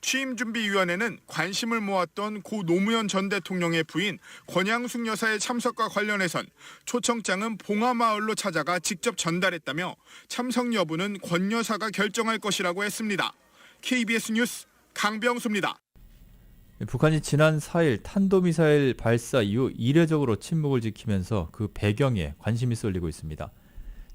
취임준비위원회는 관심을 모았던 고 노무현 전 대통령의 부인 권양숙 여사의 참석과 관련해선 초청장은 봉하마을로 찾아가 직접 전달했다며 참석 여부는 권 여사가 결정할 것이라고 했습니다. KBS 뉴스 강병수입니다. 북한이 지난 4일 탄도미사일 발사 이후 이례적으로 침묵을 지키면서 그 배경에 관심이 쏠리고 있습니다.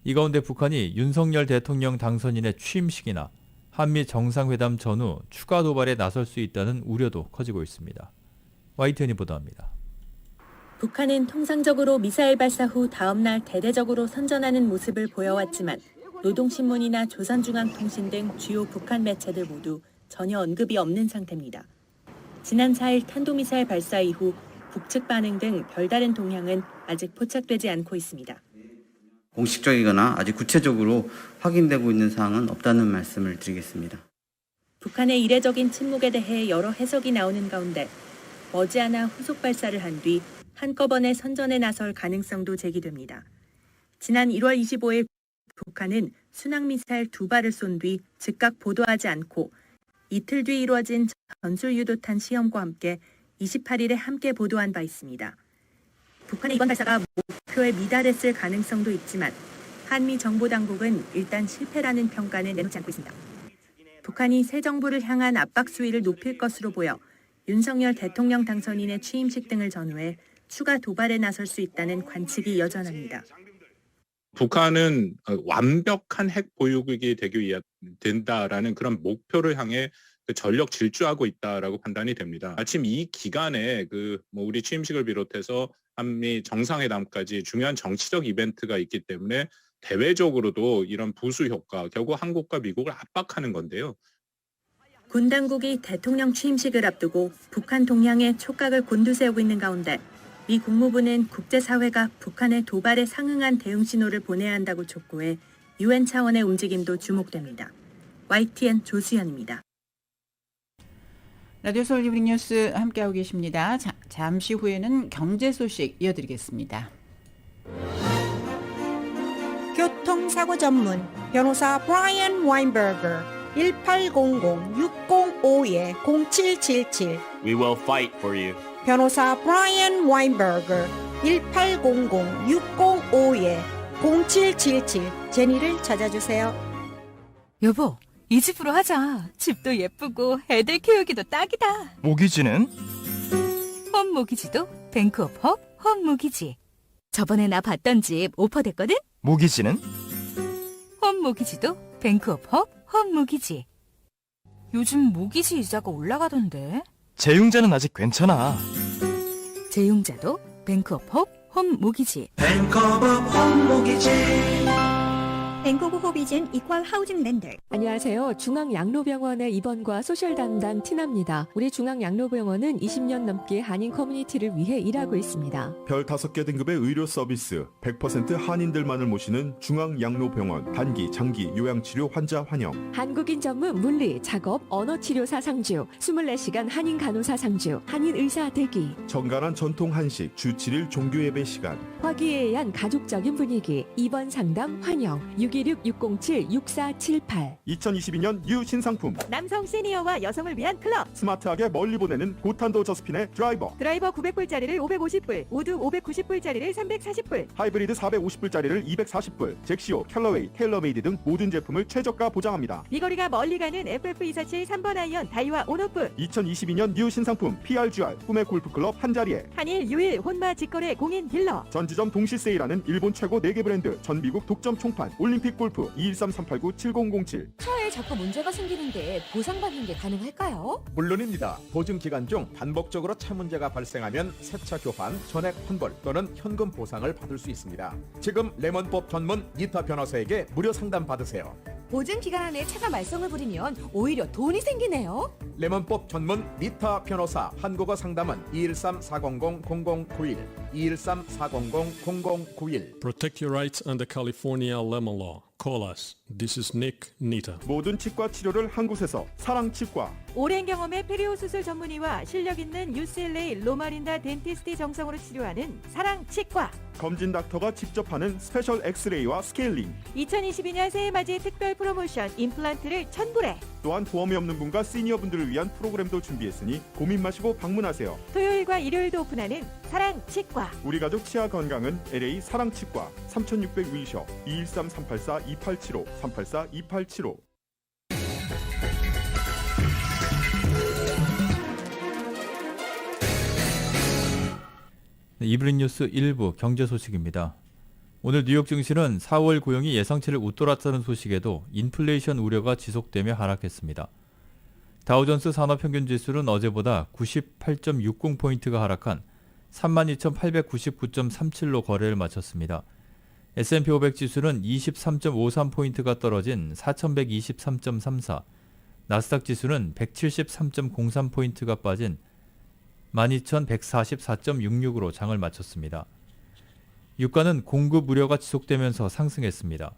이 가운데 북한이 윤석열 대통령 당선인의 취임식이나 한미 정상회담 전후 추가 도발에 나설 수 있다는 우려도 커지고 있습니다. YTN이 보도합니다. 북한은 통상적으로 미사일 발사 후 다음 날 대대적으로 선전하는 모습을 보여왔지만 노동신문이나 조선중앙통신 등 주요 북한 매체들 모두 전혀 언급이 없는 상태입니다. 지난 4일 탄도미사일 발사 이후 북측 반응 등 별다른 동향은 아직 포착되지 않고 있습니다. 공식적이거나 아직 구체적으로 확인되고 있는 사항은 없다는 말씀을 드리겠습니다. 북한의 이례적인 침묵에 대해 여러 해석이 나오는 가운데 머지않아 후속 발사를 한 뒤 한꺼번에 선전에 나설 가능성도 제기됩니다. 지난 1월 25일 북한은 순항미사일 2발을 쏜 뒤 즉각 보도하지 않고 이틀 뒤 이루어진 전술유도탄 시험과 함께 28일에 함께 보도한 바 있습니다. 북한의 이번 발사가 목표에 미달했을 가능성도 있지만 한미 정보당국은 일단 실패라는 평가는 내놓지 않고 있습니다. 북한이 새 정부를 향한 압박 수위를 높일 것으로 보여 윤석열 대통령 당선인의 취임식 등을 전후해 추가 도발에 나설 수 있다는 관측이 여전합니다. 북한은 완벽한 핵 보유국이 되기 된다라는 그런 목표를 향해 전력 질주하고 있다라고 판단이 됩니다. 마침 이 기간에 우리 취임식을 비롯해서 한미 정상회담까지 중요한 정치적 이벤트가 있기 때문에 대외적으로도 이런 부수 효과, 결국 한국과 미국을 압박하는 건데요. 군 당국이 대통령 취임식을 앞두고 북한 동향에 촉각을 곤두세우고 있는 가운데 미 국무부는 국제사회가 북한의 도발에 상응한 대응 신호를 보내야 한다고 촉구해 UN 차원의 움직임도 주목됩니다. YTN 조수연입니다. 라디오 서울 이브닝 뉴스 함께하고 계십니다. 잠시 후에는 경제 소식 이어드리겠습니다. 교통사고 전문 변호사 브라이언 와인버거 1800-605-0777 We will fight for you. 변호사 브라이언 와인버거 1800-605-0777 제니를 찾아주세요. 여보, 이 집으로 하자. 집도 예쁘고 애들 키우기도 딱이다. 모기지는? 홈모기지도 뱅크오프 홈모기지. 저번에 나 봤던 집 오퍼됐거든? 모기지는? 홈모기지도 뱅크오프 홈모기지. 요즘 모기지 이자가 올라가던데. 재융자는 아직 괜찮아. 재융자도 뱅크오프 홈모기지. 뱅크오프 홈모기지. 뱅크오브 호비젠 이퀄 하우징 랜드. 안녕하세요. 중앙양로병원의 입원과 소셜 담당 티나입니다. 우리 중앙양로병원은 20년 넘게 한인 커뮤니티를 위해 일하고 있습니다. 별 5개 등급의 의료 서비스, 100% 한인들만을 모시는 중앙양로병원 단기, 장기 요양치료 환자 환영. 한국인 전문 물리, 작업, 언어치료사 상주, 24시간 한인 간호사 상주, 한인 의사 대기. 정갈한 전통 한식, 주 7일 종교 예배 시간. 화기애애한 가족적인 분위기, 입원 상담 환영. 616-607-6478. 2022년 뉴 신상품. 남성 시니어와 여성을 위한 클럽. 스마트하게 멀리 보내는 고탄도 저스핀의 드라이버. 드라이버 900불짜리를 550불, 우드 590불짜리를 340불. 하이브리드 450불짜리를 240불. 잭시오, 캘러웨이, 테일러메이드 등 모든 제품을 최저가 보장합니다. 미거리가 멀리 가는 FF247 3번 아이언 다이와 온오프. 2022년 뉴 신상품 PRGR 꿈의 골프클럽 한자리에. 한일 유일 혼마 직거래 공인 딜러. 전 지점 동시 세일하는 일본 최고 4개 브랜드 전 미국 독점 총판 올림픽 골프 213-389-7007. 차에 자꾸 문제가 생기는데 보상받는 게 가능할까요? 물론입니다. 보증 기간 중 반복적으로 차 문제가 발생하면 새차 교환, 전액 환불 또는 현금 보상을 받을 수 있습니다. 지금 레몬법 전문 니타 변호사에게 무료 상담 받으세요. 보증 기간 안에 차가 말썽을 부리면 오히려 돈이 생기네요. 레몬법 전문 니타 변호사. 한국어 상담은 213-400-0091 213-400-0091. Protect your rights under California lemon law. Call us. This is Nick Nita. 모든 치과 치료를 한 곳에서 사랑치과. 오랜 경험의 페리오 수술 전문의와 실력 있는 UCLA 로마린다 덴티스트 정성으로 치료하는 사랑치과. 검진 닥터가 직접 하는 스페셜 엑스레이와 스케일링. 2022년 새해맞이 특별 프로모션 임플란트를 1000불에. 또한 보험이 없는 분과 시니어분들을 위한 프로그램도 준비했으니 고민 마시고 방문하세요. 토요일과 일요일도 오픈하는 사랑치과. 우리 가족 치아 건강은 LA 사랑치과 3600 위셔 213-384-2875 384-2875. 이브닝 뉴스 1부 경제 소식입니다. 오늘 뉴욕 증시는 4월 고용이 예상치를 웃돌았다는 소식에도 인플레이션 우려가 지속되며 하락했습니다. 다우존스 산업평균지수는 어제보다 98.60포인트가 하락한 32,899.37로 거래를 마쳤습니다. S&P 500 지수는 23.53포인트가 떨어진 4,123.34, 나스닥 지수는 173.03포인트가 빠진 12,144.66으로 장을 마쳤습니다. 유가는 공급 우려가 지속되면서 상승했습니다.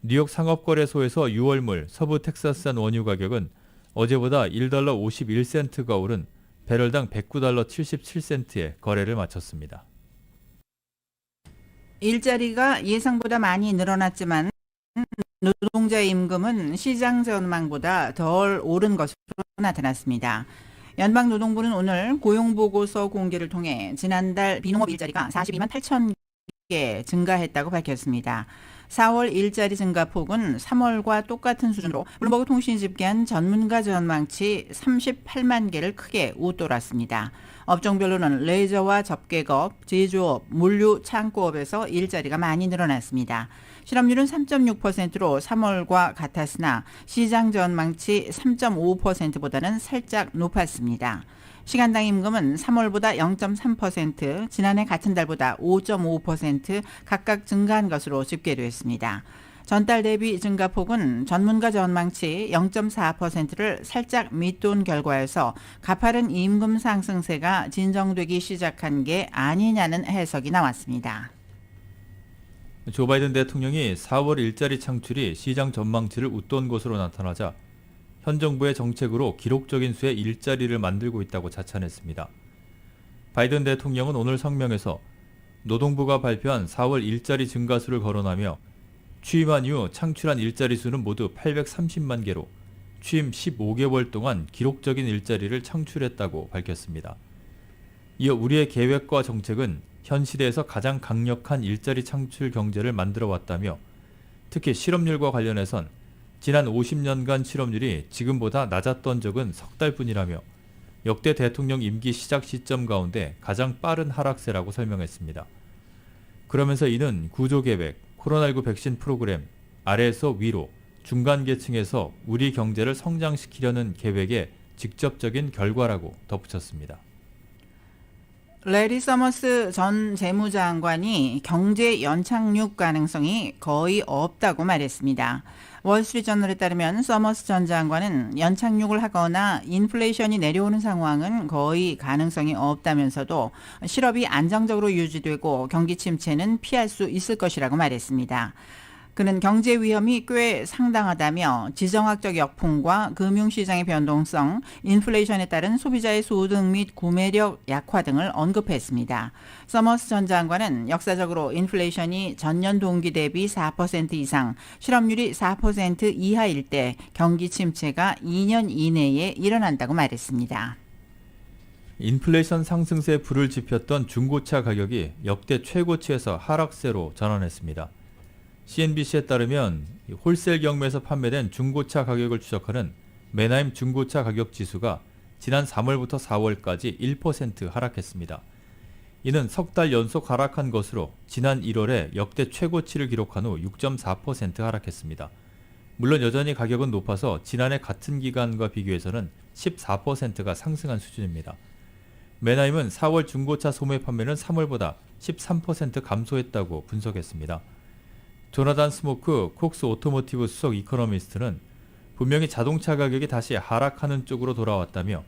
뉴욕 상업거래소에서 6월물 서부 텍사스산 원유 가격은 어제보다 1달러 51센트가 오른 배럴당 109달러 77센트에 거래를 마쳤습니다. 일자리가 예상보다 많이 늘어났지만 노동자의 임금은 시장 전망보다 덜 오른 것으로 나타났습니다. 연방노동부는 오늘 고용보고서 공개를 통해 지난달 비농업 일자리가 42만 8천 개 증가했다고 밝혔습니다. 4월 일자리 증가폭은 3월과 똑같은 수준으로 블룸버그 통신이 집계한 전문가 전망치 38만 개를 크게 웃돌았습니다. 업종별로는 레저와 접객업, 제조업, 물류, 창고업에서 일자리가 많이 늘어났습니다. 실업률은 3.6%로 3월과 같았으나 시장 전망치 3.5%보다는 살짝 높았습니다. 시간당 임금은 3월보다 0.3%, 지난해 같은 달보다 5.5% 각각 증가한 것으로 집계됐습니다. 전달 대비 증가폭은 전문가 전망치 0.4%를 살짝 밑돈 결과여서 가파른 임금 상승세가 진정되기 시작한 게 아니냐는 해석이 나왔습니다. 조 바이든 대통령이 4월 일자리 창출이 시장 전망치를 웃돈 것으로 나타나자 현 정부의 정책으로 기록적인 수의 일자리를 만들고 있다고 자찬했습니다. 바이든 대통령은 오늘 성명에서 노동부가 발표한 4월 일자리 증가수를 거론하며 취임한 이후 창출한 일자리 수는 모두 830만 개로 취임 15개월 동안 기록적인 일자리를 창출했다고 밝혔습니다. 이어 우리의 계획과 정책은 현 시대에서 가장 강력한 일자리 창출 경제를 만들어 왔다며 특히 실업률과 관련해선 지난 50년간 실업률이 지금보다 낮았던 적은 석 달뿐이라며 역대 대통령 임기 시작 시점 가운데 가장 빠른 하락세라고 설명했습니다. 그러면서 이는 구조계획, 코로나19 백신 프로그램, 아래에서 위로, 중간계층에서 우리 경제를 성장시키려는 계획의 직접적인 결과라고 덧붙였습니다. 레리 서머스 전 재무장관이 경제 연착륙 가능성이 거의 없다고 말했습니다. 월스트리트저널에 따르면 서머스 전 장관은 연착륙을 하거나 인플레이션이 내려오는 상황은 거의 가능성이 없다면서도 실업이 안정적으로 유지되고 경기 침체는 피할 수 있을 것이라고 말했습니다. 그는 경제 위험이 꽤 상당하다며 지정학적 역풍과 금융시장의 변동성, 인플레이션에 따른 소비자의 소득 및 구매력 약화 등을 언급했습니다. 서머스 전 장관은 역사적으로 인플레이션이 전년 동기 대비 4% 이상, 실업률이 4% 이하일 때 경기 침체가 2년 이내에 일어난다고 말했습니다. 인플레이션 상승세에 불을 지폈던 중고차 가격이 역대 최고치에서 하락세로 전환했습니다. CNBC에 따르면 홀세일 경매에서 판매된 중고차 가격을 추적하는 맨하임 중고차 가격 지수가 지난 3월부터 4월까지 1% 하락했습니다. 이는 석 달 연속 하락한 것으로 지난 1월에 역대 최고치를 기록한 후 6.4% 하락했습니다. 물론 여전히 가격은 높아서 지난해 같은 기간과 비교해서는 14%가 상승한 수준입니다. 맨하임은 4월 중고차 소매 판매는 3월보다 13% 감소했다고 분석했습니다. 조나단 스모크 콕스 오토모티브 수석 이코노미스트는 분명히 자동차 가격이 다시 하락하는 쪽으로 돌아왔다며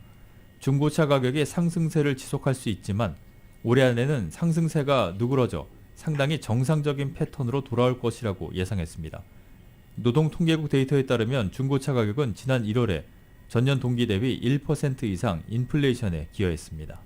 중고차 가격이 상승세를 지속할 수 있지만 올해 안에는 상승세가 누그러져 상당히 정상적인 패턴으로 돌아올 것이라고 예상했습니다. 노동통계국 데이터에 따르면 중고차 가격은 지난 1월에 전년 동기 대비 1% 이상 인플레이션에 기여했습니다.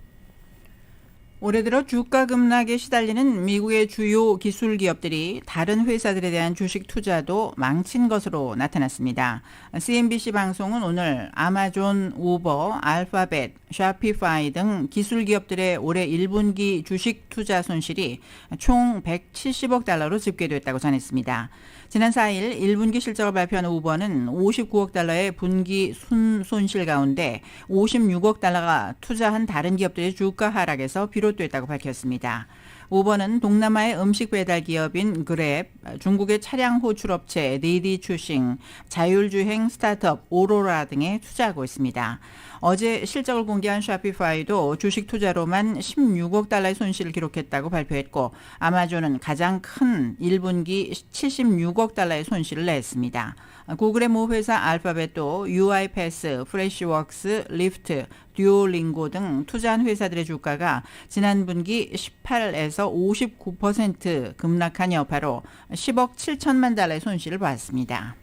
올해 들어 주가 급락에 시달리는 미국의 주요 기술 기업들이 다른 회사들에 대한 주식 투자도 망친 것으로 나타났습니다. CNBC 방송은 오늘 아마존, 우버, 알파벳, 샤피파이 등 기술 기업들의 올해 1분기 주식 투자 손실이 총 170억 달러로 집계됐다고 전했습니다. 지난 4일 1분기 실적을 발표한 우버는 59억 달러의 분기 순손실 가운데 56억 달러가 투자한 다른 기업들의 주가 하락에서 비롯됐다고 밝혔습니다. 우버는 동남아의 음식 배달 기업인 그랩, 중국의 차량 호출업체 디디 추싱, 자율주행 스타트업 오로라 등에 투자하고 있습니다. 어제 실적을 공개한 샤피파이도 주식 투자로만 16억 달러의 손실을 기록했다고 발표했고, 아마존은 가장 큰 1분기 76억 달러의 손실을 냈습니다. 구글의 모 회사 알파벳도 UiPath, 프레시웍스, 리프트, 듀오링고 등 투자한 회사들의 주가가 지난 분기 18에서 59% 급락한 여파로 10억 7천만 달러의 손실을 봤습니다.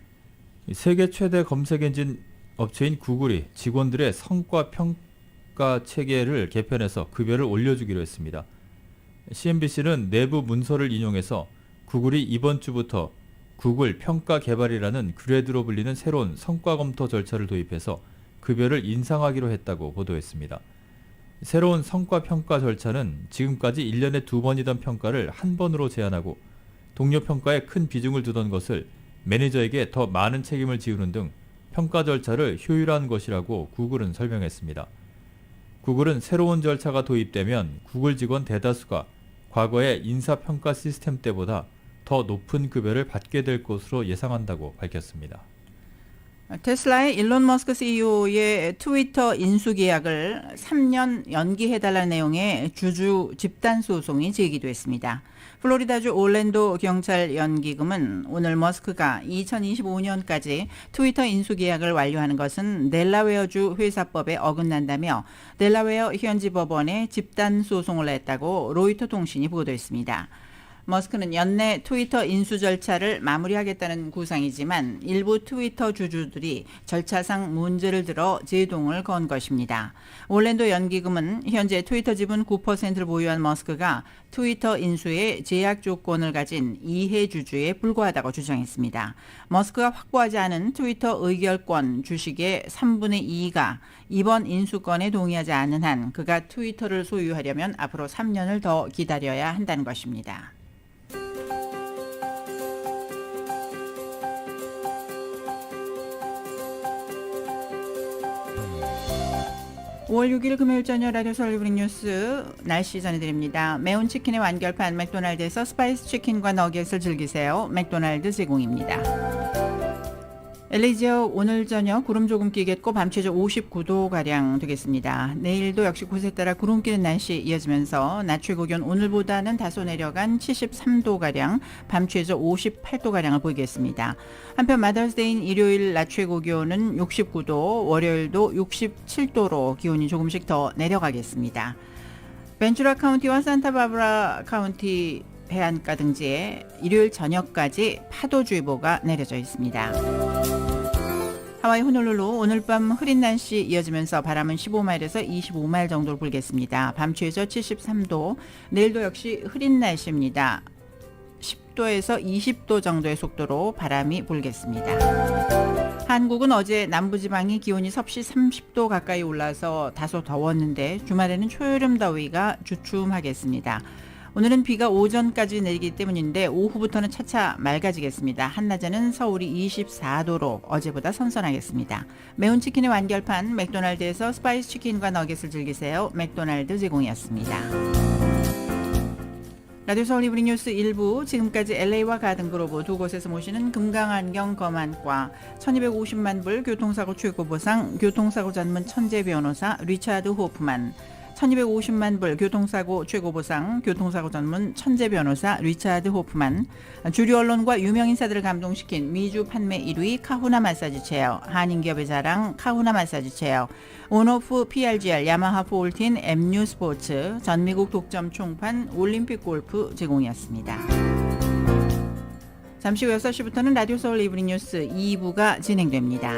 세계 최대 검색 엔진 업체인 구글이 직원들의 성과 평가 체계를 개편해서 급여를 올려주기로 했습니다. CNBC는 내부 문서를 인용해서 구글이 이번 주부터 구글 평가 개발이라는 그레드로 불리는 새로운 성과 검토 절차를 도입해서 급여를 인상하기로 했다고 보도했습니다. 새로운 성과 평가 절차는 지금까지 1년에 2번이던 평가를 한 번으로 제한하고 동료 평가에 큰 비중을 두던 것을 매니저에게 더 많은 책임을 지우는 등 평가 절차를 효율화한 것이라고 구글은 설명했습니다. 구글은 새로운 절차가 도입되면 구글 직원 대다수가 과거의 인사평가 시스템 때보다 더 높은 급여를 받게 될 것으로 예상한다고 밝혔습니다. 테슬라의 일론 머스크 CEO의 트위터 인수 계약을 3년 연기해달라는 내용의 주주 집단 소송이 제기됐습니다. 플로리다주 올랜도 경찰 연기금은 오늘 머스크가 2025년까지 트위터 인수 계약을 완료하는 것은 델라웨어주 회사법에 어긋난다며 델라웨어 현지 법원에 집단 소송을 냈다고 로이터 통신이 보도했습니다. 머스크는 연내 트위터 인수 절차를 마무리하겠다는 구상이지만 일부 트위터 주주들이 절차상 문제를 들어 제동을 건 것입니다. 올랜도 연기금은 현재 트위터 지분 9%를 보유한 머스크가 트위터 인수에 제약 조건을 가진 2해 주주에 불과하다고 주장했습니다. 머스크가 확보하지 않은 트위터 의결권 주식의 3분의 2가 이번 인수건에 동의하지 않는 한 그가 트위터를 소유하려면 앞으로 3년을 더 기다려야 한다는 것입니다. 5월 6일 금요일 저녁 라디오 서울 이브닝 뉴스 날씨 전해드립니다. 매운 치킨의 완결판 맥도날드에서 스파이스 치킨과 너겟을 즐기세요. 맥도날드 제공입니다. LA 지역 오늘 저녁 구름 조금 끼겠고 밤 최저 59도가량 되겠습니다. 내일도 역시 곳에 따라 구름 끼는 날씨 이어지면서 낮 최고 기온 오늘보다는 다소 내려간 73도가량, 밤 최저 58도가량을 보이겠습니다. 한편 마더스데이인 일요일 낮 최고 기온은 69도, 월요일도 67도로 기온이 조금씩 더 내려가겠습니다. 벤츄라 카운티와 산타바바라 카운티 해안가 등지에 일요일 저녁까지 파도주의보가 내려져 있습니다. 하와이 호놀룰루 오늘 밤 흐린 날씨 이어지면서 바람은 15마일에서 25마일 정도로 불겠습니다. 밤 최저 73도, 내일도 역시 흐린 날씨입니다. 10도에서 20도 정도의 속도로 바람이 불겠습니다. 한국은 어제 남부지방이 기온이 섭씨 30도 가까이 올라서 다소 더웠는데 주말에는 초여름 더위가 주춤하겠습니다. 오늘은 비가 오전까지 내리기 때문인데 오후부터는 차차 맑아지겠습니다. 한낮에는 서울이 24도로 어제보다 선선하겠습니다. 매운 치킨의 완결판 맥도날드에서 스파이스 치킨과 너겟을 즐기세요. 맥도날드 제공이었습니다. 라디오 서울 이브닝 뉴스 1부, 지금까지 LA와 가든그로브 두 곳에서 모시는 금강안경 검안과 1250만 불 교통사고 최고보상 교통사고 전문 천재 변호사 리차드 호프만, 1250만 불 교통사고 최고보상 교통사고 전문 천재 변호사 리차드 호프만, 주류 언론과 유명 인사들을 감동시킨 미주 판매 1위 카후나 마사지 체어, 한인기업의 자랑 카후나 마사지 체어, 온오프 PRGR 야마하 폴틴 MU 스포츠, 전미국 독점 총판 올림픽 골프 제공이었습니다. 잠시 후 6시부터는 라디오 서울 이브닝 뉴스 2부가 진행됩니다.